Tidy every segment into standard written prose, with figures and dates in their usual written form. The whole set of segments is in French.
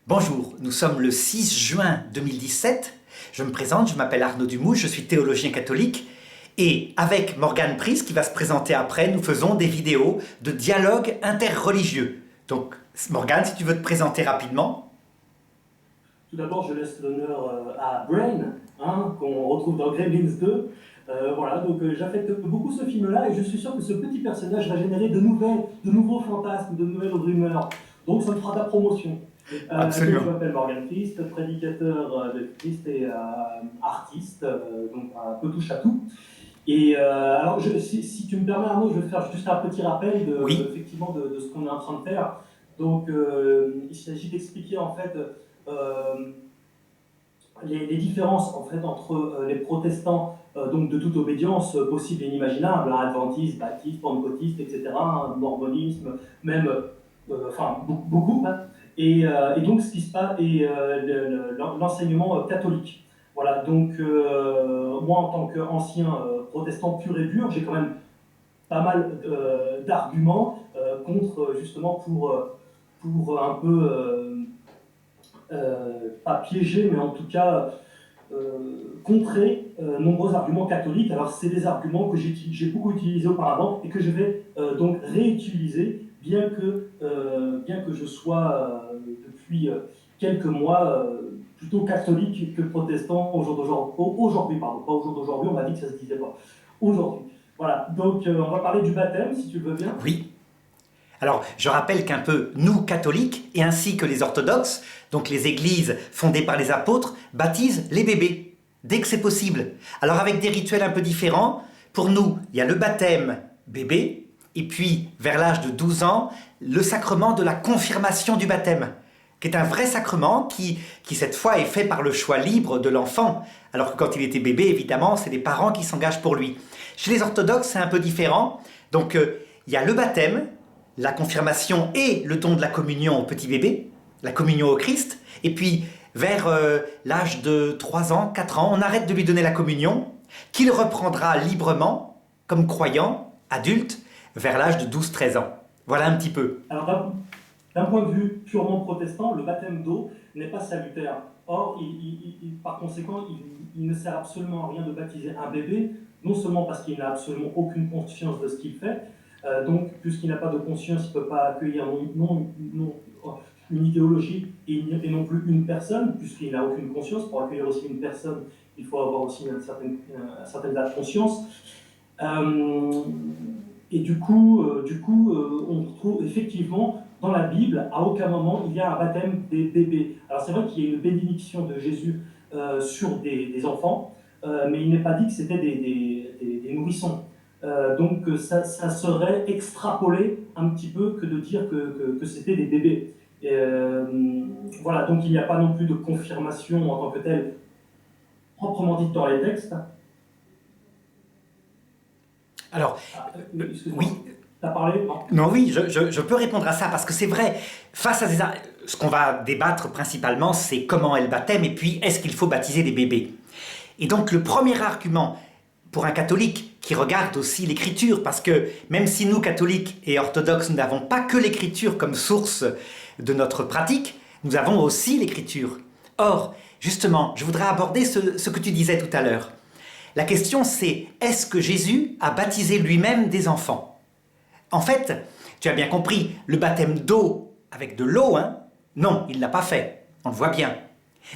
Bonjour, nous sommes le 6 juin 2017. Je me présente, je m'appelle Arnaud Dumouche, je suis théologien catholique et avec Morgane Price qui va se présenter après, nous faisons des vidéos de dialogue interreligieux. Donc Morgane, si tu veux te présenter rapidement. Tout d'abord, je laisse l'honneur à Brain, qu'on retrouve dans Gremlins 2. Voilà, donc j'affecte beaucoup ce film-là et je suis sûr que ce petit personnage va générer de nouveaux fantasmes, de nouvelles rumeurs. Donc ça me fera de la promotion. Absolument. Je m'appelle Morgan Christ, prédicateur de Christ et artiste, donc un peu touche à tout. Et alors, si tu me permets, Arnaud, je vais faire juste un petit rappel Oui, effectivement de ce qu'on est en train de faire. Donc, il s'agit d'expliquer en fait les différences en fait entre les protestants donc de toute obédience possible et inimaginable, adventistes, baptistes, pentecôtistes, etc., mormonisme, même, enfin beaucoup, et donc ce qui se passe et l'enseignement catholique. Voilà, donc moi en tant qu'ancien protestant pur et dur, j'ai quand même pas mal d'arguments contre justement pour un peu pas piéger, mais en tout cas contrer nombreux arguments catholiques. Alors c'est des arguments que j'ai beaucoup utilisés auparavant et que je vais donc réutiliser, bien que je sois depuis quelques mois plutôt catholique que protestant au jour d'aujourd'hui. Aujourd'hui, pardon, pas au jour d'aujourd'hui, on m'a dit que ça se disait pas. Aujourd'hui. Voilà, donc on va parler du baptême, si tu le veux bien. oui. Alors, je rappelle qu'un peu, nous, catholiques, et ainsi que les orthodoxes, donc les églises fondées par les apôtres, baptisent les bébés, dès que c'est possible. Alors, avec des rituels un peu différents, pour nous, il y a le baptême bébé, et puis, vers l'âge de 12 ans, le sacrement de la confirmation du baptême, qui est un vrai sacrement qui cette fois, est fait par le choix libre de l'enfant, alors que quand il était bébé, évidemment, c'est les parents qui s'engagent pour lui. Chez les orthodoxes, c'est un peu différent. Donc, il y a le baptême, la confirmation et le don de la communion au petit bébé, la communion au Christ, et puis vers l'âge de 3 ans, 4 ans, on arrête de lui donner la communion, qu'il reprendra librement, comme croyant, adulte, vers l'âge de 12-13 ans. Voilà un petit peu. Alors, d'un point de vue purement protestant, le baptême d'eau n'est pas salutaire. Or, par conséquent, il ne sert absolument à rien de baptiser un bébé, non seulement parce qu'il n'a absolument aucune conscience de ce qu'il fait, donc puisqu'il n'a pas de conscience, il ne peut pas accueillir une idéologie et non plus une personne, puisqu'il n'a aucune conscience. Pour accueillir aussi une personne, il faut avoir aussi une certaine date de conscience. Et du coup, on retrouve effectivement dans la Bible, à aucun moment il y a un baptême des bébés. Alors c'est vrai qu'il y a une bénédiction de Jésus sur des enfants, mais il n'est pas dit que c'était des nourrissons. Donc ça serait extrapolé un petit peu que de dire que c'était des bébés. Voilà, donc il n'y a pas non plus de confirmation en tant que telle, proprement dite dans les textes. Alors, Excuse-moi, oui, t'as parlé? Non. non, oui, je peux répondre à ça parce que c'est vrai, face à ce qu'on va débattre principalement, c'est comment est le baptême et puis est-ce qu'il faut baptiser des bébés. Et donc le premier argument pour un catholique qui regarde aussi l'écriture, parce que même si nous, catholiques et orthodoxes, nous n'avons pas que l'écriture comme source de notre pratique, nous avons aussi l'écriture. Or, justement, je voudrais aborder ce que tu disais tout à l'heure. La question c'est, est-ce que Jésus a baptisé lui-même des enfants? En fait, tu as bien compris, le baptême d'eau avec de l'eau, non, il ne l'a pas fait. On le voit bien.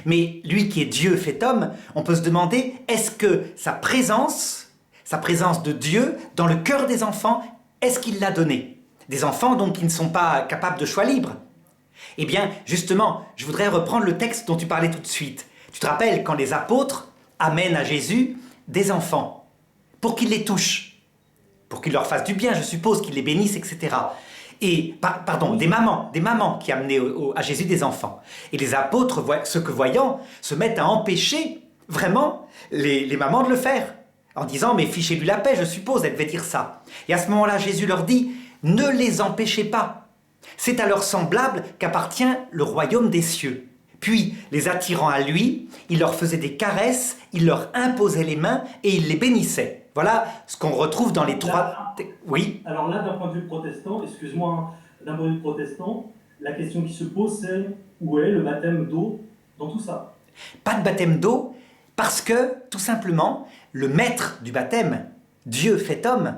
Mais lui qui est Dieu fait homme, on peut se demander, est-ce que sa présence de Dieu dans le cœur des enfants, est-ce qu'il l'a donnée? Des enfants donc qui ne sont pas capables de choix libre. Eh bien, justement, je voudrais reprendre le texte dont tu parlais tout de suite. Tu te rappelles quand les apôtres amènent à Jésus des enfants pour qu'il les touche, pour qu'il leur fasse du bien, je suppose, qu'il les bénisse, etc. Et, pardon, des mamans qui amenaient à Jésus des enfants. Et les apôtres, ce que voyant, se mettent à empêcher vraiment les mamans de le faire. En disant, mais fichez-lui la paix, je suppose, elle devait dire ça. Et à ce moment-là, Jésus leur dit, ne les empêchez pas. C'est à leurs semblables qu'appartient le royaume des cieux. Puis, les attirant à lui, il leur faisait des caresses, il leur imposait les mains et il les bénissait. Voilà ce qu'on retrouve dans les trois... Oui. Alors là, d'un point de vue protestant, excuse-moi, d'un point de vue protestant, La question qui se pose, c'est où est le baptême d'eau dans tout ça? Pas de baptême d'eau, parce que, tout simplement, le maître du baptême, Dieu fait homme,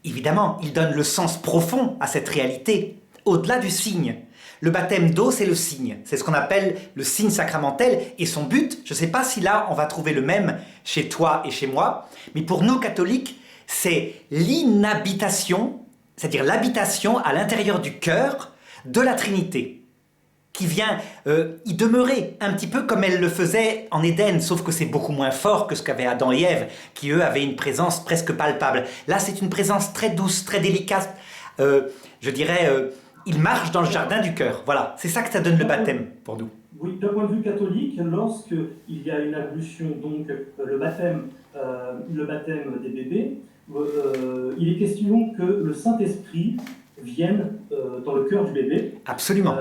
évidemment, il donne le sens profond à cette réalité, au-delà du signe. Le baptême d'eau, c'est le signe. C'est ce qu'on appelle le signe sacramentel. Et son but, je ne sais pas si là, on va trouver le même chez toi et chez moi, mais pour nous, catholiques, c'est l'inhabitation, c'est-à-dire l'habitation à l'intérieur du cœur de la Trinité, qui vient y demeurer un petit peu comme elle le faisait en Éden, sauf que c'est beaucoup moins fort que ce qu'avaient Adam et Ève, qui eux avaient une présence presque palpable. Là, c'est une présence très douce, très délicate. Je dirais, il marche dans le jardin du cœur. Voilà, c'est ça que ça donne le baptême pour nous. Oui, d'un point de vue catholique, lorsqu'il y a une ablution, donc le baptême des bébés, il est question que le Saint-Esprit vienne dans le cœur du bébé. Absolument.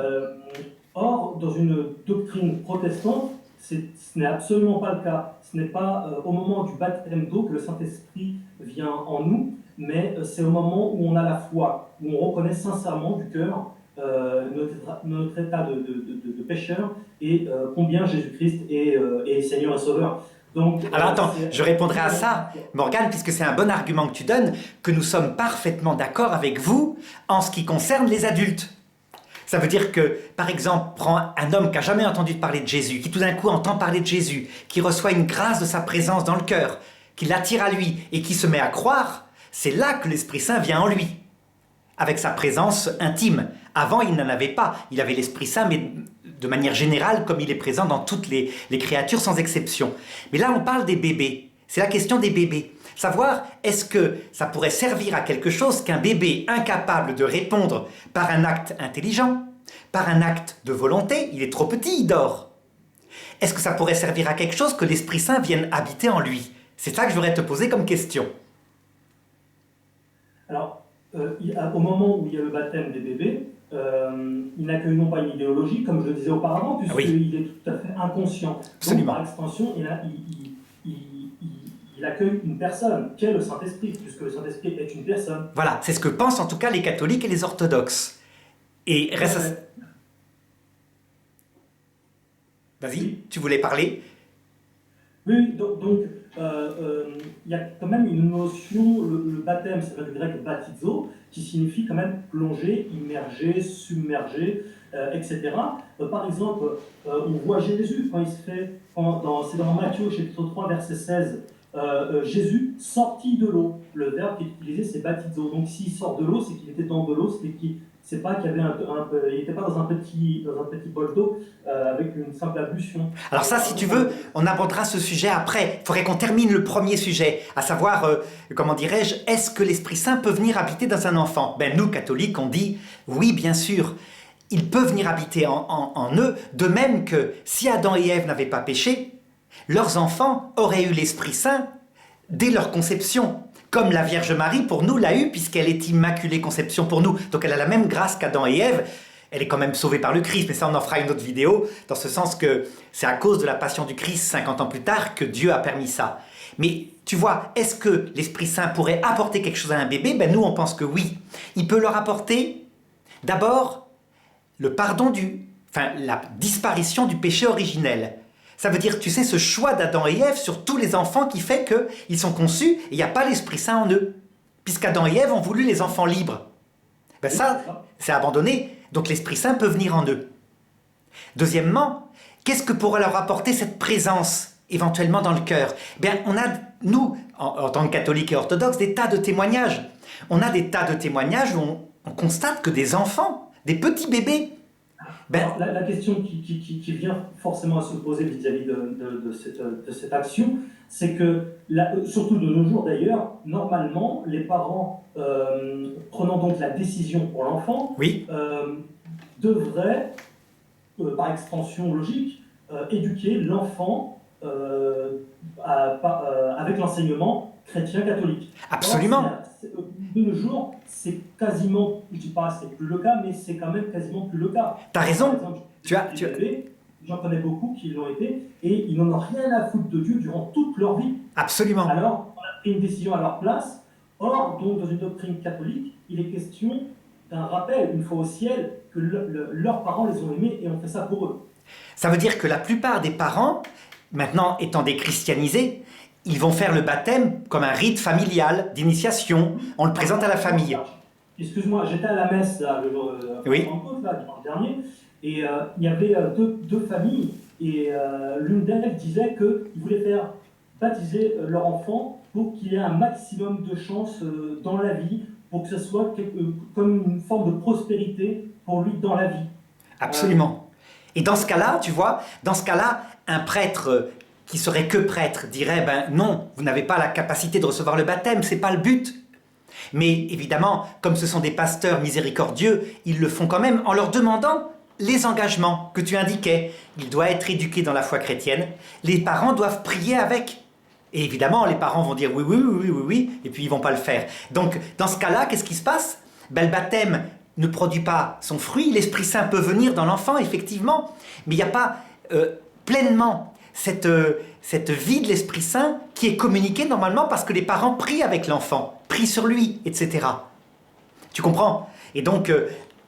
Or, dans une doctrine protestante, ce n'est absolument pas le cas. Ce n'est pas au moment du baptême d'eau que le Saint-Esprit vient en nous, mais c'est au moment où on a la foi, où on reconnaît sincèrement du cœur notre état de pécheur et combien Jésus-Christ est Seigneur et Sauveur. Donc, alors attends, je répondrai à ça, Morgane, puisque c'est un bon argument que tu donnes, que nous sommes parfaitement d'accord avec vous en ce qui concerne les adultes. Ça veut dire que, par exemple, prends un homme qui n'a jamais entendu parler de Jésus, qui tout d'un coup entend parler de Jésus, qui reçoit une grâce de sa présence dans le cœur, qui l'attire à lui et qui se met à croire, c'est là que l'Esprit Saint vient en lui, avec sa présence intime. Avant, il n'en avait pas. Il avait l'Esprit Saint, mais de manière générale, comme il est présent dans toutes les créatures, sans exception. Mais là, on parle des bébés. C'est la question des bébés. Savoir, est-ce que ça pourrait servir à quelque chose qu'un bébé incapable de répondre par un acte intelligent, par un acte de volonté, il est trop petit, il dort. Est-ce que ça pourrait servir à quelque chose que l'Esprit Saint vienne habiter en lui? C'est ça que je voudrais te poser comme question. Alors, au moment où il y a le baptême des bébés, il n'accueille non pas une idéologie, comme je le disais auparavant, puisqu'il est tout à fait inconscient. Absolument. Donc, par extension, il accueille une personne, qui est le Saint-Esprit, puisque le Saint-Esprit est une personne. Voilà, c'est ce que pensent en tout cas les catholiques et les orthodoxes. Et reste... Vas-y, tu voulais parler? Oui, donc il y a quand même une notion, le baptême, ça vient du grec baptizo, qui signifie quand même plonger, immerger, submerger, etc. Par exemple, on voit Jésus quand il se fait, c'est dans Matthieu chapitre 3 verset 16, Jésus sorti de l'eau. Le verbe qui est utilisé c'est baptizo. Donc s'il sort de l'eau, c'est qu'il était dans de l'eau, c'est pas qu'il y avait il n'était pas dans un petit bol d'eau avec une simple ablution. Alors ça, si tu veux, on abordera ce sujet après. Il faudrait qu'on termine le premier sujet, à savoir, comment dirais-je, est-ce que l'Esprit Saint peut venir habiter dans un enfant? Ben nous, catholiques, on dit, oui, bien sûr, il peut venir habiter en eux, de même que si Adam et Ève n'avaient pas péché, leurs enfants auraient eu l'Esprit Saint dès leur conception. Comme la Vierge Marie, pour nous, l'a eu, puisqu'elle est Immaculée Conception pour nous. Donc elle a la même grâce qu'Adam et Ève. Elle est quand même sauvée par le Christ, mais ça, on en fera une autre vidéo, dans ce sens que c'est à cause de la passion du Christ, 50 ans plus tard, que Dieu a permis ça. Mais tu vois, est-ce que l'Esprit Saint pourrait apporter quelque chose à un bébé? Ben nous, on pense que oui. Il peut leur apporter, d'abord, le pardon la disparition du péché originel. Ça veut dire, tu sais, ce choix d'Adam et Ève sur tous les enfants qui fait qu'ils sont conçus et il n'y a pas l'Esprit Saint en eux. Puisqu'Adam et Ève ont voulu les enfants libres. Ben ça, c'est abandonné. Donc l'Esprit Saint peut venir en eux. Deuxièmement, qu'est-ce que pourrait leur apporter cette présence éventuellement dans le cœur? Ben, on a, nous, en tant que catholiques et orthodoxes, des tas de témoignages. On a des tas de témoignages où on constate que des enfants, des petits bébés, alors, la question qui vient forcément à se poser vis-à-vis de cette action, c'est que, surtout de nos jours d'ailleurs, normalement, les parents prenant donc la décision pour l'enfant, oui, devraient, par extension logique, éduquer l'enfant avec l'enseignement chrétien-catholique. Absolument. Alors, de nos jours, c'est quasiment, je ne dis pas c'est plus le cas, mais c'est quand même quasiment plus le cas. T'as raison. Par exemple, j'en connais beaucoup qui l'ont été, et ils n'en ont rien à foutre de Dieu durant toute leur vie. Absolument. Alors, on a pris une décision à leur place. Or, donc, dans une doctrine catholique, il est question d'un rappel, une fois au ciel, que leurs parents les ont aimés et ont fait ça pour eux. Ça veut dire que la plupart des parents, maintenant étant déchristianisés, ils vont faire le baptême comme un rite familial d'initiation. On le présente à la famille. Excuse-moi, j'étais à la messe là, Oui. là, dimanche dernier, et il y avait deux familles, et l'une d'elles disait qu'ils voulaient faire baptiser leur enfant pour qu'il ait un maximum de chances dans la vie, pour que ce soit comme une forme de prospérité pour lui dans la vie. Absolument. Et dans ce cas-là, tu vois, dans ce cas-là, un prêtre qui serait que prêtre dirait, ben non, vous n'avez pas la capacité de recevoir le baptême, c'est pas le but. Mais évidemment, comme ce sont des pasteurs miséricordieux, ils le font quand même en leur demandant les engagements que tu indiquais. Il doit être éduqué dans la foi chrétienne, les parents doivent prier avec. Et évidemment, les parents vont dire oui, oui, oui, oui, oui, oui, et puis ils vont pas le faire. Donc, dans ce cas-là, qu'est-ce qui se passe? Ben, le baptême ne produit pas son fruit, l'Esprit Saint peut venir dans l'enfant, effectivement, mais il n'y a pas pleinement cette vie de l'Esprit Saint qui est communiquée normalement parce que les parents prient avec l'enfant, prient sur lui, etc. Tu comprends? Et donc,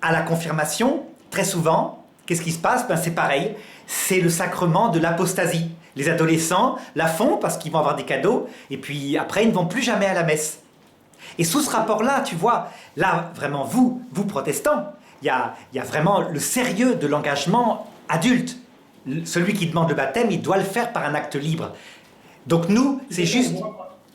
à la confirmation, très souvent, qu'est-ce qui se passe? Ben, c'est pareil, c'est le sacrement de l'apostasie. Les adolescents la font parce qu'ils vont avoir des cadeaux, et puis après, ils ne vont plus jamais à la messe. Et sous ce rapport-là, tu vois, là, vraiment, vous protestants, il y a vraiment le sérieux de l'engagement adulte. Celui qui demande le baptême, il doit le faire par un acte libre. Donc nous, c'est juste...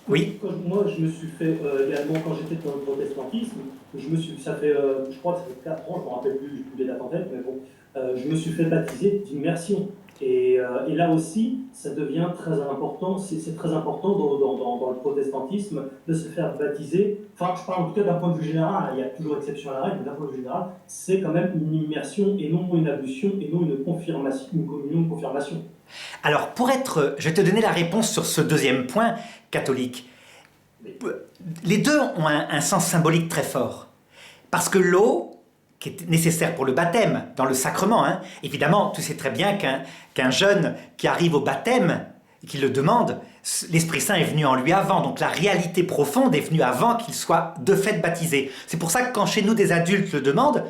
Oui. Moi, je me suis fait également, quand j'étais dans le protestantisme, je crois que ça fait 4 ans, je ne me rappelle plus les dates en tête, mais bon, je me suis fait baptiser d'immersion. Et là aussi, ça devient très important, c'est très important dans le protestantisme de se faire baptiser. Enfin, je parle en tout cas d'un point de vue général, il y a toujours exception à la règle, mais d'un point de vue général, c'est quand même une immersion et non une ablution et non une confirmation, une communion de confirmation. Alors, je vais te donner la réponse sur ce deuxième point catholique. Les deux ont un sens symbolique très fort. Parce que l'eau, qui est nécessaire pour le baptême, dans le sacrement, hein, évidemment, tu sais très bien qu'un jeune qui arrive au baptême, et qui le demande, l'Esprit Saint est venu en lui avant, donc la réalité profonde est venue avant qu'il soit de fait baptisé. C'est pour ça que quand chez nous des adultes le demandent,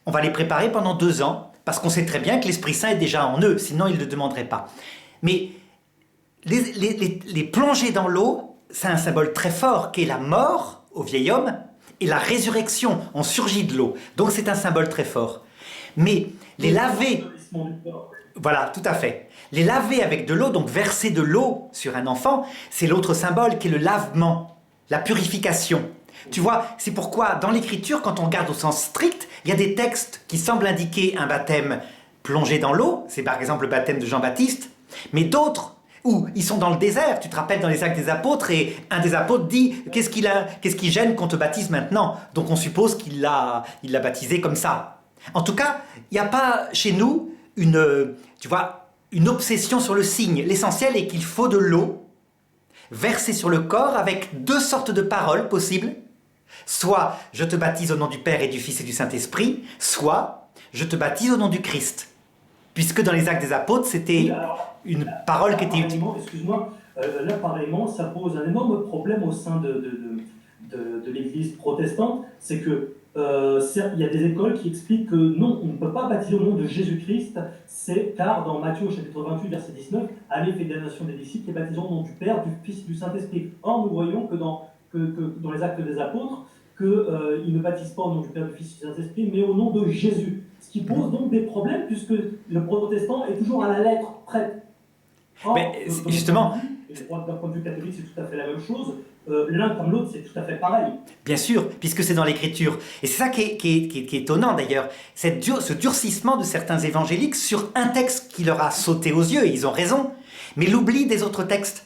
on va les préparer pendant 2 ans, parce qu'on sait très bien que l'Esprit Saint est déjà en eux, sinon ils ne le demanderaient pas. Mais les plongées dans l'eau, c'est un symbole très fort, qui est la mort au vieil homme, et la résurrection, on surgit de l'eau. Donc c'est un symbole très fort. Mais les laver... Voilà, tout à fait. Les laver avec de l'eau, donc verser de l'eau sur un enfant, c'est l'autre symbole qui est le lavement, la purification. Tu vois, c'est pourquoi dans l'écriture, quand on regarde au sens strict, il y a des textes qui semblent indiquer un baptême plongé dans l'eau, c'est par exemple le baptême de Jean-Baptiste, mais d'autres où ils sont dans le désert. Tu te rappelles dans les Actes des Apôtres, et un des apôtres dit « Qu'est-ce qui gêne qu'on te baptise maintenant ?» Donc on suppose qu'il l'a baptisé comme ça. En tout cas, il n'y a pas chez nous une obsession sur le signe. L'essentiel est qu'il faut de l'eau versée sur le corps avec 2 sortes de paroles possibles. Soit « Je te baptise au nom du Père et du Fils et du Saint-Esprit », soit « Je te baptise au nom du Christ ». Puisque dans les Actes des Apôtres, c'était une parole qui était utile. Excuse-moi, là, pareillement, ça pose un énorme problème au sein de l'Église protestante. C'est que il y a des écoles qui expliquent que non, on ne peut pas baptiser au nom de Jésus-Christ, car dans Matthieu chapitre 28, verset 19, « Allez, faites des nations des disciples et baptisons au nom du Père, du Fils et du Saint-Esprit ». Or, nous voyons que dans les Actes des Apôtres, qu'ils ne baptisent pas au nom du Père, du Fils et du Saint-Esprit, mais au nom de Jésus. Ce qui pose donc des problèmes, puisque le protestant est toujours à la lettre prête. Or, mais justement, d'un point de vue catholique, c'est tout à fait la même chose. L'un comme l'autre, c'est tout à fait pareil. Bien sûr, puisque c'est dans l'Écriture. Et c'est ça qui est étonnant d'ailleurs, ce durcissement de certains évangéliques sur un texte qui leur a sauté aux yeux, et ils ont raison, mais l'oubli des autres textes.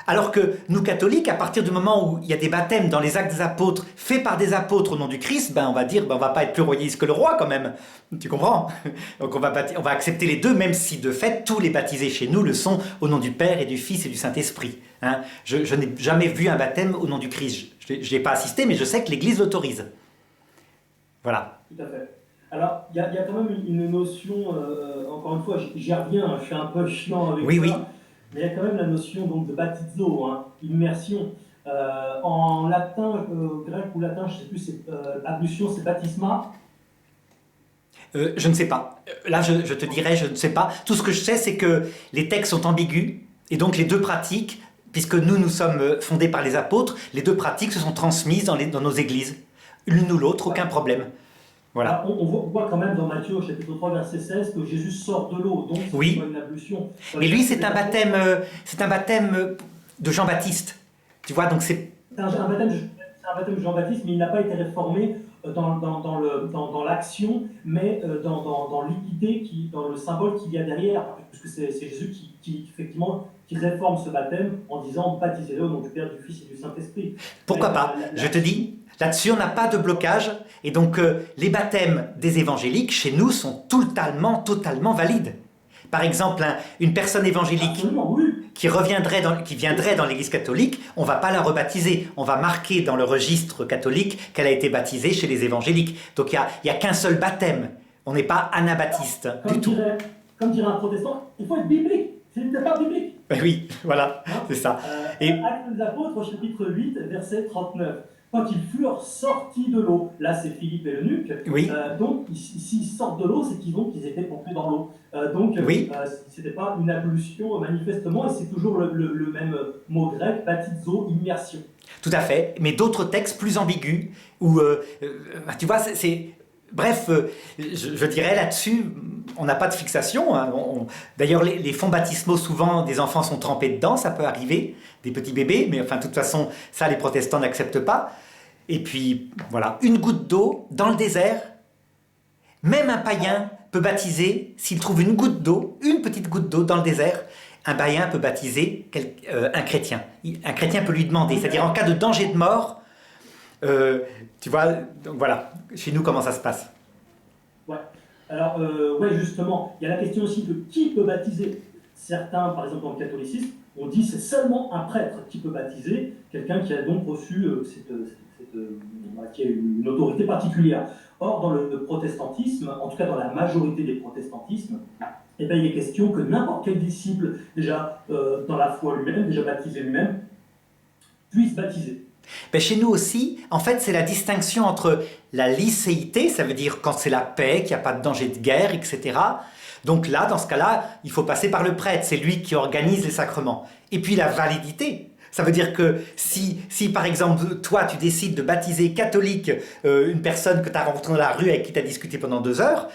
Alors que nous catholiques, à partir du moment où il y a des baptêmes dans les Actes des Apôtres, faits par des apôtres au nom du Christ, on va dire, on va pas être plus royaliste que le roi quand même. Tu comprends? Donc on va accepter les deux, même si de fait, tous les baptisés chez nous le sont au nom du Père et du Fils et du Saint-Esprit. Hein? Je n'ai jamais vu un baptême au nom du Christ. Je n'ai pas assisté, mais je sais que l'Église l'autorise. Voilà. Tout à fait. Alors, il y a quand même une notion, encore une fois, j'y reviens, je suis un peu chiant avec ça. Oui. Mais il y a quand même la notion donc, de baptizo, immersion. En latin, grec ou latin, je ne sais plus, ablution, c'est baptisma. Je ne sais pas. Là, je te dirais, je ne sais pas. Tout ce que je sais, c'est que les textes sont ambigus, et donc les deux pratiques, puisque nous sommes fondés par les apôtres, les deux pratiques se sont transmises dans nos églises. L'une ou l'autre, aucun problème. Alors, Voilà. on voit quand même dans Matthieu, au chapitre 3, verset 16, que Jésus sort de l'eau, donc c'est pas Oui, une ablution. mais lui, C'est c'est un baptême de Jean-Baptiste. Tu vois, donc c'est... un baptême de Jean-Baptiste, mais il n'a pas été réformé dans l'action, mais dans l'idée, dans le symbole qu'il y a derrière, puisque c'est Jésus effectivement, qui réforme ce baptême en disant baptisez-le au nom du Père, du Fils et du Saint-Esprit. Pourquoi Mais pas? Je te dis, là-dessus, on n'a pas de blocage. Et donc, les baptêmes des évangéliques, chez nous, sont totalement valides. Par exemple, une personne évangélique absolument, oui. qui viendrait dans l'église catholique, on ne va pas la rebaptiser. On va marquer dans le registre catholique qu'elle a été baptisée chez les évangéliques. Donc, il n'y a qu'un seul baptême. On n'est pas anabaptiste du tout. Comme dirait un protestant, il faut être biblique. C'est pas biblique. Ben oui, voilà, Hein c'est ça. Et Actes des Apôtres, au chapitre 8, verset 39. Quand ils furent sortis de l'eau, là c'est Philippe et l'eunuque, oui, donc s'ils sortent de l'eau, c'est qu'ils étaient pompés dans l'eau. oui, C'était pas une ablution manifestement, et c'est toujours le même mot grec, baptizo, immersion. tout à fait. Mais d'autres textes plus ambigus, où, tu vois, bref, je dirais là-dessus, on n'a pas de fixation. Hein. D'ailleurs, les fonds baptismaux, souvent, des enfants sont trempés dedans, ça peut arriver, des petits bébés, mais enfin, de toute façon, ça, les protestants n'acceptent pas. Et puis, voilà, une goutte d'eau dans le désert, même un païen peut baptiser, s'il trouve une goutte d'eau, une petite goutte d'eau dans le désert, un païen peut baptiser un chrétien. Un chrétien peut lui demander, c'est-à-dire en cas de danger de mort, tu vois, donc voilà, chez nous, comment ça se passe? Ouais. Alors, ouais, justement, il y a la question aussi de qui peut baptiser. Certains, par exemple dans le catholicisme, on dit c'est seulement un prêtre qui peut baptiser, quelqu'un qui a donc reçu qui a une autorité particulière. Or, dans le protestantisme, en tout cas dans la majorité des protestantismes, eh bien, il est question que n'importe quel disciple, déjà dans la foi lui-même, déjà baptisé lui-même, puisse baptiser. Ben chez nous aussi, en fait, c'est la distinction entre la licéité, ça veut dire quand c'est la paix, qu'il n'y a pas de danger de guerre, etc. Donc là, dans ce cas-là, il faut passer par le prêtre, c'est lui qui organise les sacrements. Et puis la validité, ça veut dire que si par exemple, toi, tu décides de baptiser catholique une personne que tu as rencontrée dans la rue avec qui tu as discuté pendant 2 heures,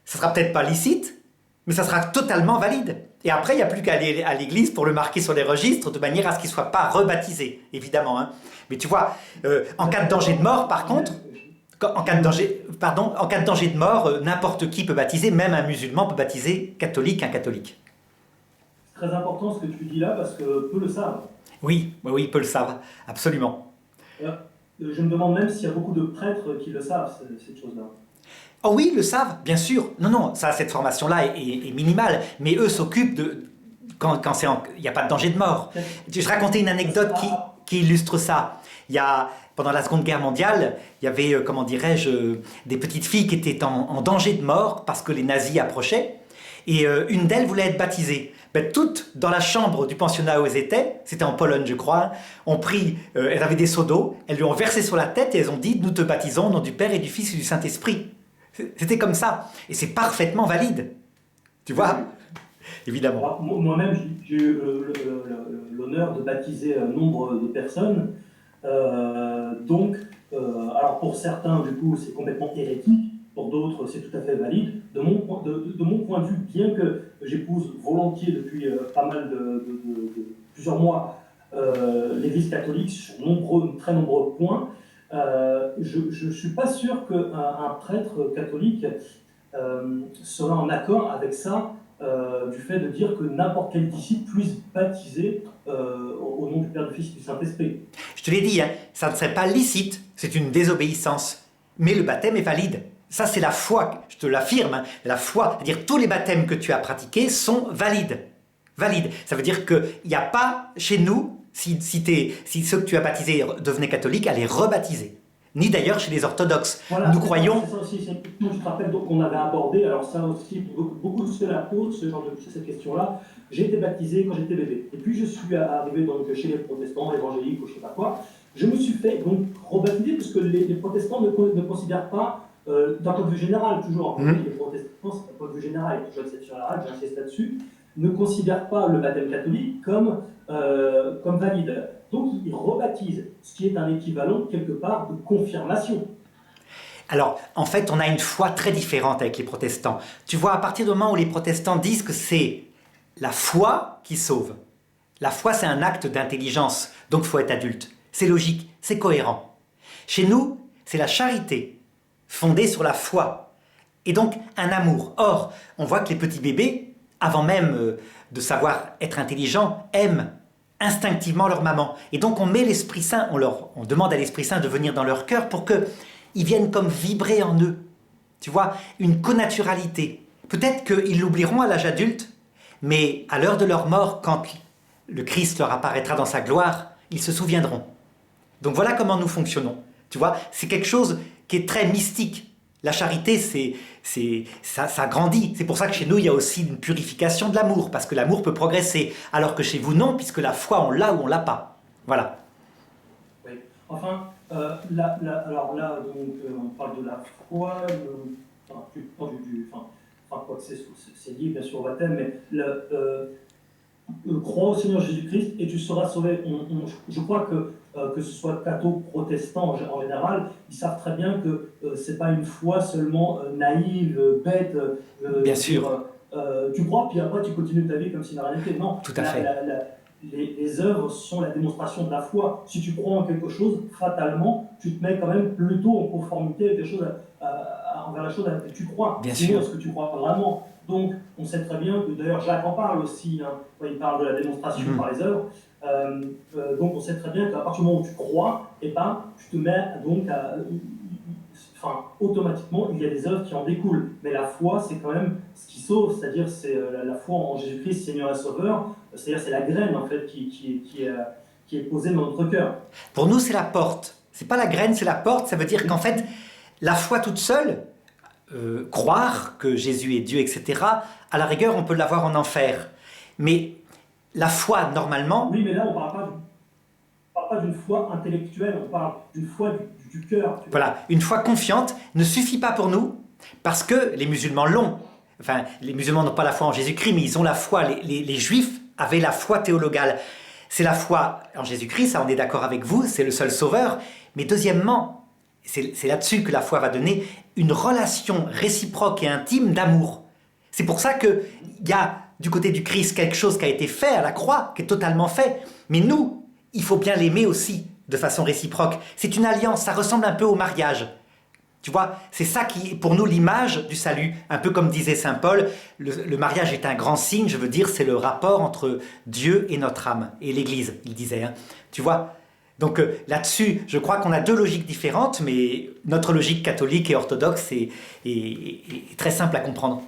ça sera peut-être pas licite, mais ça sera totalement valide. Et après, il n'y a plus qu'à aller à l'église pour le marquer sur les registres de manière à ce qu'il ne soit pas rebaptisé, évidemment. Hein. Mais tu vois, en cas de danger de mort, par contre, en cas de danger de mort, n'importe qui peut baptiser, même un musulman peut baptiser catholique un catholique. C'est très important ce que tu dis là parce que peu le savent. Oui, peu le savent, absolument. Je me demande même s'il y a beaucoup de prêtres qui le savent, cette chose-là. Oh oui, ils le savent, bien sûr. Non, cette formation-là est minimale, mais eux s'occupent de... Quand il n'y a pas de danger de mort. Je racontais une anecdote qui illustre ça. Pendant la Seconde Guerre mondiale, il y avait, comment dirais-je, des petites filles qui étaient en danger de mort parce que les nazis approchaient, et une d'elles voulait être baptisée. Ben, toutes dans la chambre du pensionnat où elles étaient, c'était en Pologne je crois, ont pris, elles avaient des seaux d'eau, elles lui ont versé sur la tête et elles ont dit « Nous te baptisons au nom du Père et du Fils et du Saint-Esprit ». C'était comme ça, et c'est parfaitement valide, tu vois, évidemment. Alors, moi-même, j'ai eu l'honneur de baptiser un nombre de personnes, alors pour certains, du coup, c'est complètement hérétique, pour d'autres, c'est tout à fait valide. De mon point de vue, bien que j'épouse volontiers depuis pas mal plusieurs mois l'Église catholique sur très nombreux points, je ne suis pas sûr qu'un prêtre catholique serait en accord avec ça, du fait de dire que n'importe quel disciple puisse baptiser au nom du Père, du Fils et du Saint-Esprit. Je te l'ai dit, hein, ça ne serait pas licite, c'est une désobéissance. Mais le baptême est valide. Ça, c'est la foi, je te l'affirme, hein, la foi. C'est-à-dire tous les baptêmes que tu as pratiqués sont valides. Valides. Ça veut dire qu'il n'y a pas, chez nous, si ceux que tu as baptisés devenaient catholiques, à les rebaptiser. Ni d'ailleurs chez les orthodoxes. Voilà, Nous croyons... C'est ça aussi, c'est une question, je te rappelle, donc, qu'on avait abordé, alors ça aussi, beaucoup de ceux la posent, cette question-là. J'ai été baptisé quand j'étais bébé. Et puis je suis arrivé donc, chez les protestants, évangéliques ou je ne sais pas quoi. Je me suis fait donc rebaptiser parce que les protestants ne considèrent pas, d'un point de vue général toujours, les protestants, c'est d'un point de vue général, il y a toujours exception à la règle, j'insiste là-dessus, ne considèrent pas le baptême catholique comme valide. Donc ils rebaptisent, ce qui est un équivalent quelque part de confirmation. Alors, en fait, on a une foi très différente avec les protestants. Tu vois, à partir du moment où les protestants disent que c'est la foi qui sauve, la foi c'est un acte d'intelligence, donc il faut être adulte. C'est logique, c'est cohérent. Chez nous, c'est la charité, fondée sur la foi, et donc un amour. Or, on voit que les petits bébés, avant même de savoir être intelligents, aiment instinctivement leur maman. Et donc on met l'Esprit Saint, on demande à l'Esprit Saint de venir dans leur cœur pour qu'ils viennent comme vibrer en eux. Tu vois, une connaturalité. Peut-être qu'ils l'oublieront à l'âge adulte, mais à l'heure de leur mort, quand le Christ leur apparaîtra dans sa gloire, ils se souviendront. Donc voilà comment nous fonctionnons. Tu vois, c'est quelque chose qui est très mystique. La charité, ça grandit. C'est pour ça que chez nous, il y a aussi une purification de l'amour, parce que l'amour peut progresser, alors que chez vous, non, puisque la foi, on l'a ou on l'a pas. Voilà. Oui. Enfin, alors là, donc, on parle de la foi, quoi que c'est lié bien sûr au baptême, mais crois au Seigneur Jésus-Christ et tu seras sauvé. Je crois que ce soit catho, protestant en général, ils savent très bien que c'est pas une foi seulement naïve, bête. Bien sûr. Tu crois, puis après tu continues ta vie comme s'il n'a rien été. Non, tout à fait. Les œuvres sont la démonstration de la foi. Si tu crois en quelque chose, fatalement, tu te mets quand même plutôt en conformité avec les choses envers la chose à laquelle tu crois. Bien sûr. Ce que tu crois vraiment. Donc, on sait très bien que, d'ailleurs, Jacques en parle aussi, quand il parle de la démonstration par les œuvres. Donc, on sait très bien qu'à partir du moment où tu crois, tu te mets donc automatiquement, il y a des œuvres qui en découlent. Mais la foi, c'est quand même ce qui sauve, c'est-à-dire c'est la foi en Jésus-Christ, Seigneur et Sauveur. C'est-à-dire c'est la graine, en fait, qui est posée dans notre cœur. Pour nous, c'est la porte. C'est pas la graine, c'est la porte. Ça veut dire qu'en fait, la foi toute seule, croire que Jésus est Dieu, etc., à la rigueur, on peut l'avoir en enfer. Mais la foi, normalement... Oui, mais là, on ne parle pas d'une foi intellectuelle, on parle d'une foi du cœur. Voilà, une foi confiante ne suffit pas pour nous, parce que les musulmans l'ont. Enfin, les musulmans n'ont pas la foi en Jésus-Christ, mais ils ont la foi. Les juifs avaient la foi théologale. C'est la foi en Jésus-Christ, ça on est d'accord avec vous, c'est le seul sauveur. Mais deuxièmement, c'est là-dessus que la foi va donner une relation réciproque et intime d'amour. C'est pour ça qu'il y a du côté du Christ quelque chose qui a été fait à la croix, qui est totalement fait. Mais nous, il faut bien l'aimer aussi, de façon réciproque. C'est une alliance, ça ressemble un peu au mariage. Tu vois, c'est ça qui est pour nous l'image du salut. Un peu comme disait saint Paul, le mariage est un grand signe, je veux dire, c'est le rapport entre Dieu et notre âme, et l'Église, il disait. Hein. Tu vois ? Donc là-dessus, je crois qu'on a deux logiques différentes, mais notre logique catholique et orthodoxe est très simple à comprendre.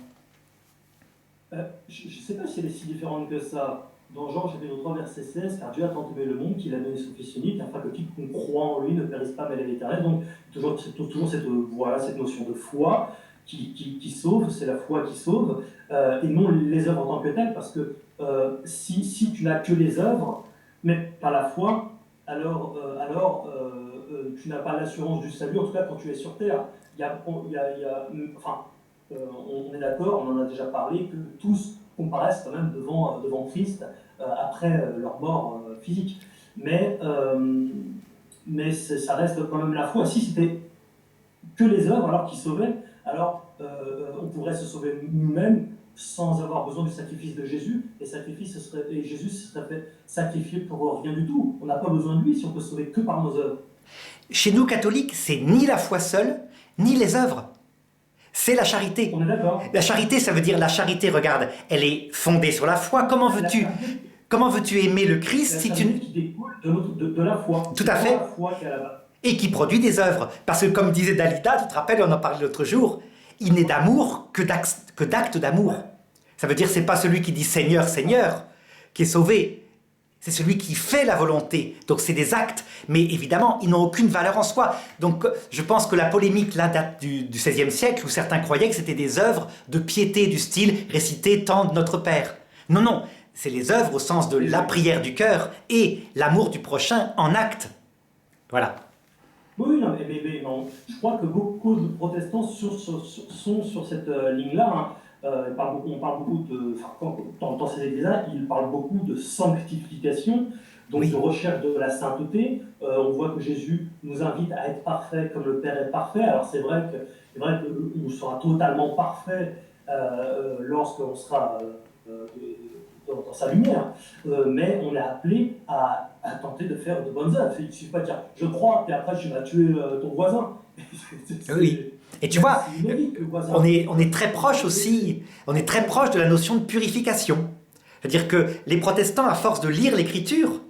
Je ne sais pas si elle est si différente que ça. Dans Jean chapitre 3, verset 16, car Dieu a tant aimé le monde qu'il a donné son Fils unique, afin que quiconque croit en lui ne périsse pas, mais l'ait l'éternel. Donc, toujours cette notion de foi qui sauve, c'est la foi qui sauve, et non les œuvres en tant que telles, parce que si tu n'as que les œuvres, mais pas la foi, alors tu n'as pas l'assurance du salut, en tout cas quand tu es sur terre. On est d'accord, on en a déjà parlé, que tous comparaissent quand même devant Christ après leur mort physique. Mais ça reste quand même la foi. Si c'était que les œuvres alors qui sauvaient, alors on pourrait se sauver nous-mêmes sans avoir besoin du sacrifice de Jésus, et Jésus se serait fait sacrifier pour rien du tout. On n'a pas besoin de lui si on peut se sauver que par nos œuvres. Chez nous catholiques, c'est ni la foi seule, ni les œuvres. C'est la charité. On est d'accord. La charité, ça veut dire la charité, regarde, elle est fondée sur la foi. Comment veux-tu aimer le Christ si tu... qui découle de la foi. Tout à fait. La foi qui est là-bas. Et qui produit des œuvres. Parce que comme disait Dalida, tu te rappelles, on en parlait l'autre jour, il n'est d'amour que d'actes d'amour. Ça veut dire c'est pas celui qui dit Seigneur, Seigneur qui est sauvé. c'est celui qui fait la volonté. Donc c'est des actes, mais évidemment, ils n'ont aucune valeur en soi. Donc je pense que la polémique là date du XVIe siècle, où certains croyaient que c'était des œuvres de piété du style réciter tant de Notre Père. Non, non, c'est les œuvres au sens de la prière du cœur et l'amour du prochain en acte. Voilà. Oui, non, mais non. Je crois que beaucoup de protestants sont sur cette ligne-là. Hein. On parle beaucoup de, enfin, dans ces églises-là, ils parlent beaucoup de sanctification, donc Oui. de recherche de la sainteté. On voit que Jésus nous invite à être parfait comme le Père est parfait. Alors c'est vrai qu'on sera totalement parfait lorsqu'on sera dans sa lumière, mais on est appelé à tenter de faire de bonnes œuvres. Il ne suffit pas de dire je crois, et après tu vas tuer ton voisin. Oui. Et tu vois, on est très proche aussi, on est très proche de la notion de purification. C'est-à-dire que les protestants, à force de lire l'Écriture,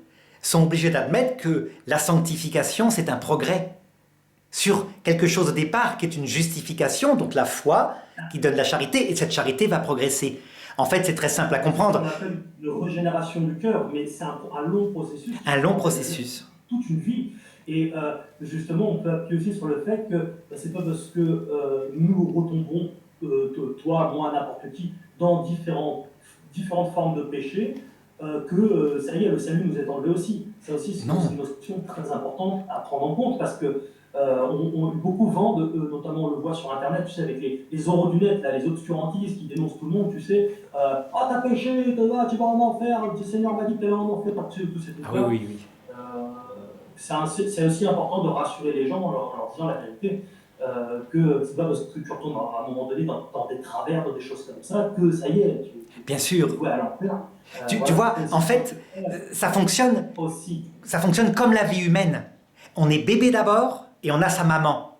sont obligés d'admettre que la sanctification, c'est un progrès sur quelque chose au départ qui est une justification, donc la foi qui donne la charité, et cette charité va progresser. En fait, c'est très simple à comprendre. On appelle de régénération du cœur, mais c'est un long processus. Un long processus. Toute une vie. Et justement, on peut appuyer aussi sur le fait que c'est pas parce que nous retombons, toi, moi, n'importe qui, dans différentes formes de péché, que ça y est, le salut nous est enlevé aussi. Ça aussi, c'est une notion très importante à prendre en compte, parce que beaucoup vendent, notamment on le voit sur Internet, tu sais, avec les eurodunettes, là, les obscurantistes qui dénoncent tout le monde, tu sais, ah t'as péché, tu vas en enfer, le Seigneur m'a dit que t'allais en enfer, tu sais, tout ces trucs-là. Ah oui. C'est aussi important de rassurer les gens en leur disant la vérité, que c'est pas parce que tu retombes à un moment donné dans des travers, dans des choses comme ça, que ça y est, bien sûr. Ouais, alors, tu vois, en fait, ça fonctionne comme la vie humaine. On est bébé d'abord et on a sa maman.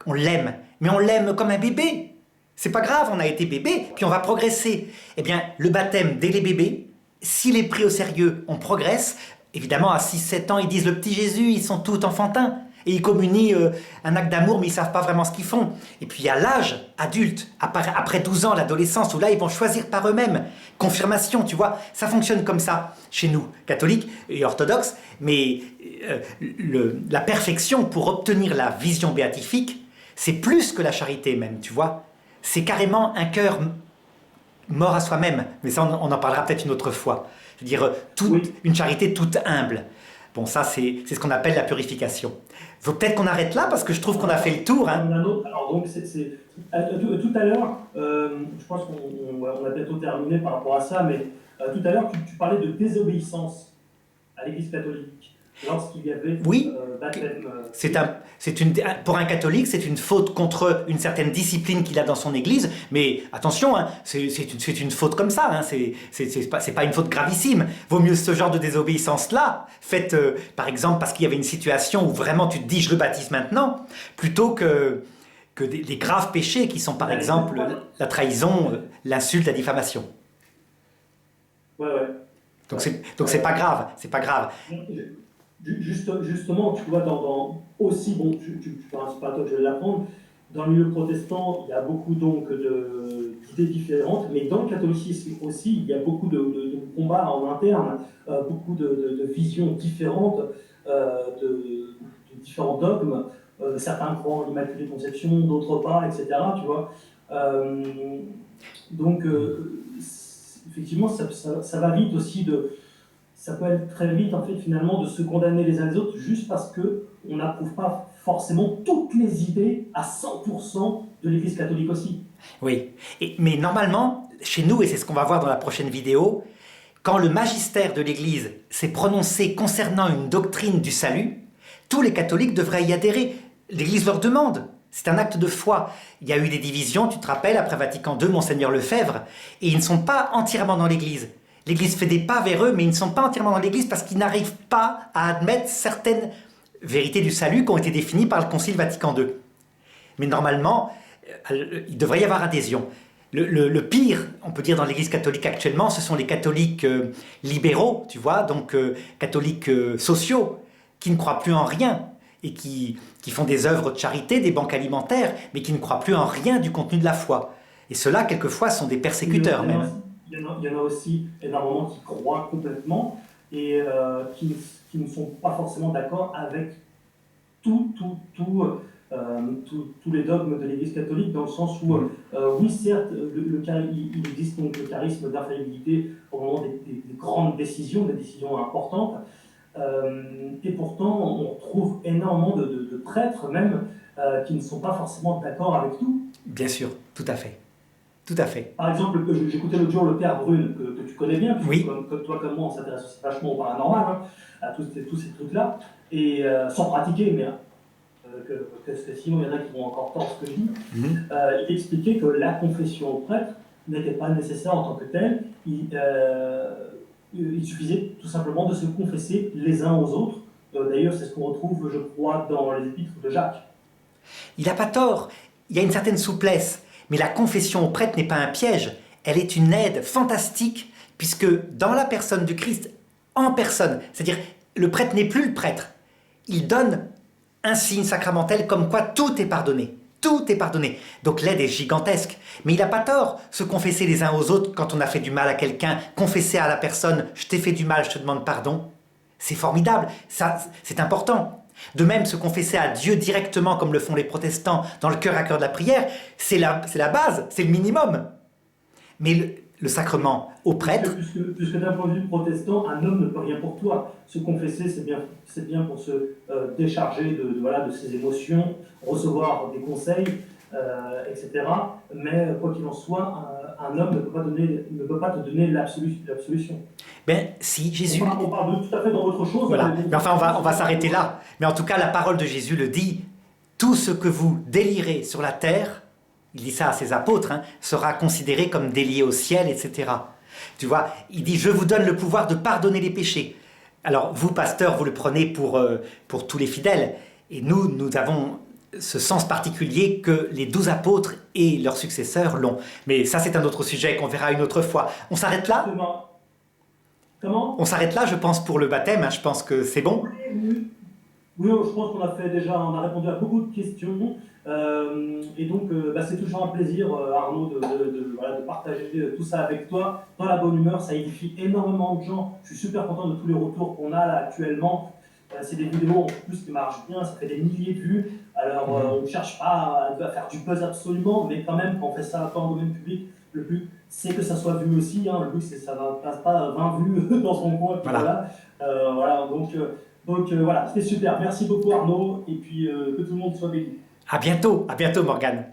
On l'aime, mais on l'aime comme un bébé. C'est pas grave, on a été bébé, puis on va progresser. Eh bien, le baptême dès les bébés, s'il est pris au sérieux, on progresse. Évidemment, à 6-7 ans, ils disent le petit Jésus, ils sont tout enfantins. Et ils communient un acte d'amour, mais ils ne savent pas vraiment ce qu'ils font. Et puis il y a l'âge adulte, après 12 ans, l'adolescence, où là, ils vont choisir par eux-mêmes. Confirmation, tu vois, ça fonctionne comme ça chez nous, catholiques et orthodoxes. Mais la perfection pour obtenir la vision béatifique, c'est plus que la charité même, tu vois. C'est carrément un cœur mort à soi-même. Mais ça, on en parlera peut-être une autre fois. Je veux dire, une charité toute humble. Bon, ça, c'est ce qu'on appelle la purification. Faut peut-être qu'on arrête là, parce que je trouve qu'on a fait le tour. Hein. Alors, donc, tout à l'heure, je pense qu'on a bientôt terminé par rapport à ça, mais tout à l'heure, tu parlais de désobéissance à l'Église catholique. Lorsqu'il y avait baptême... Pour un catholique, c'est une faute contre une certaine discipline qu'il a dans son église, mais attention, hein, c'est une faute comme ça, hein, c'est pas une faute gravissime. Vaut mieux ce genre de désobéissance-là, faite par exemple parce qu'il y avait une situation où vraiment tu te dis je le baptise maintenant, plutôt que des graves péchés qui sont par exemple la trahison, l'insulte, la diffamation. Ouais. Donc c'est pas grave, c'est pas grave. Justement, tu vois, aussi, bon, c'est pas à toi que je vais l'apprendre, dans le milieu protestant, il y a beaucoup donc d'idées différentes, mais dans le catholicisme aussi, il y a beaucoup de combats en interne, beaucoup de visions différentes, de différents dogmes. Certains croient en l'Immaculée Conception, d'autres pas, etc. Tu vois. Donc, effectivement, ça va vite aussi ça peut aller très vite, en fait, finalement, de se condamner les uns les autres juste parce qu'on n'approuve pas forcément toutes les idées à 100% de l'Église catholique aussi. Oui, mais normalement, chez nous, et c'est ce qu'on va voir dans la prochaine vidéo, quand le magistère de l'Église s'est prononcé concernant une doctrine du salut, tous les catholiques devraient y adhérer. L'Église leur demande. C'est un acte de foi. Il y a eu des divisions, tu te rappelles, après Vatican II, Monseigneur Lefebvre, et ils ne sont pas entièrement dans l'Église. L'Église fait des pas vers eux, mais ils ne sont pas entièrement dans l'Église parce qu'ils n'arrivent pas à admettre certaines vérités du salut qui ont été définies par le Concile Vatican II. Mais normalement, il devrait y avoir adhésion. Le pire, on peut dire, dans l'Église catholique actuellement, ce sont les catholiques libéraux, tu vois, donc catholiques sociaux, qui ne croient plus en rien et qui font des œuvres de charité, des banques alimentaires, mais qui ne croient plus en rien du contenu de la foi. Et ceux-là, quelquefois, sont des persécuteurs même. Il y en a aussi énormément qui croient complètement, et qui ne sont pas forcément d'accord avec tout, tout, tout, tous les dogmes de l'Église catholique, dans le sens où, oui, certes, il existe donc le charisme d'infaillibilité au moment des grandes décisions, des décisions importantes, et pourtant, on retrouve énormément de prêtres même qui ne sont pas forcément d'accord avec tout. Bien sûr, tout à fait. Tout à fait. Par exemple, j'écoutais l'autre jour le père Brune, que tu connais bien, puisque Oui. comme toi comme moi, on s'intéresse aussi vachement au paranormal, hein, à tous ces trucs-là, et sans pratiquer, mais que sinon il y en a qui vont encore tort ce que je dis. Il expliquait que la confession au prêtre n'était pas nécessaire en tant que telle. Il suffisait tout simplement de se confesser les uns aux autres. D'ailleurs, c'est ce qu'on retrouve, je crois, dans les épîtres de Jacques. Il n'a pas tort. Il y a une certaine souplesse. Mais la confession au prêtre n'est pas un piège. Elle est une aide fantastique, puisque dans la personne du Christ, en personne, c'est-à-dire le prêtre n'est plus le prêtre. Il donne un signe sacramentel comme quoi tout est pardonné. Tout est pardonné. Donc l'aide est gigantesque. Mais il n'a pas tort. Se confesser les uns aux autres quand on a fait du mal à quelqu'un, confesser à la personne « je t'ai fait du mal, je te demande pardon », c'est formidable. Ça, c'est important. De même, se confesser à Dieu directement, comme le font les protestants, dans le cœur à cœur de la prière, c'est la base, c'est le minimum. Mais le sacrement au prêtre... Puisque d'un point de vue protestant, un homme ne peut rien pour toi. Se confesser, c'est bien pour se décharger de ses émotions, recevoir des conseils, etc. Mais quoi qu'il en soit, un homme ne peut pas te donner l'absolution. Ben si, Jésus... On parle de tout à fait d'autre chose. Voilà. Mais enfin, on va s'arrêter là. Mais en tout cas, la parole de Jésus le dit. Tout ce que vous délirez sur la terre, il dit ça à ses apôtres, sera considéré comme délié au ciel, etc. Tu vois, il dit, je vous donne le pouvoir de pardonner les péchés. Alors, vous, pasteurs, vous le prenez pour tous les fidèles. Et nous avons ce sens particulier que les 12 apôtres et leurs successeurs l'ont. Mais ça, c'est un autre sujet qu'on verra une autre fois. On s'arrête là ? Comment ? On s'arrête là, je pense, pour le baptême. Je pense que c'est bon. Oui, je pense qu'on a répondu à beaucoup de questions. Et donc, c'est toujours un plaisir, Arnaud, de partager tout ça avec toi dans la bonne humeur. Ça édifie énormément de gens. Je suis super content de tous les retours qu'on a là actuellement. C'est des vidéos en plus qui marchent bien, ça fait des milliers de vues. Alors, on ne cherche pas à faire du buzz absolument, mais quand même, quand on fait ça dans le domaine public, le but, c'est que ça soit vu aussi. Le but, c'est que ça ne passe pas 20 vues dans son coin. Voilà. Donc voilà, c'était super. Merci beaucoup Arnaud, et puis que tout le monde soit béni. À bientôt Morgane.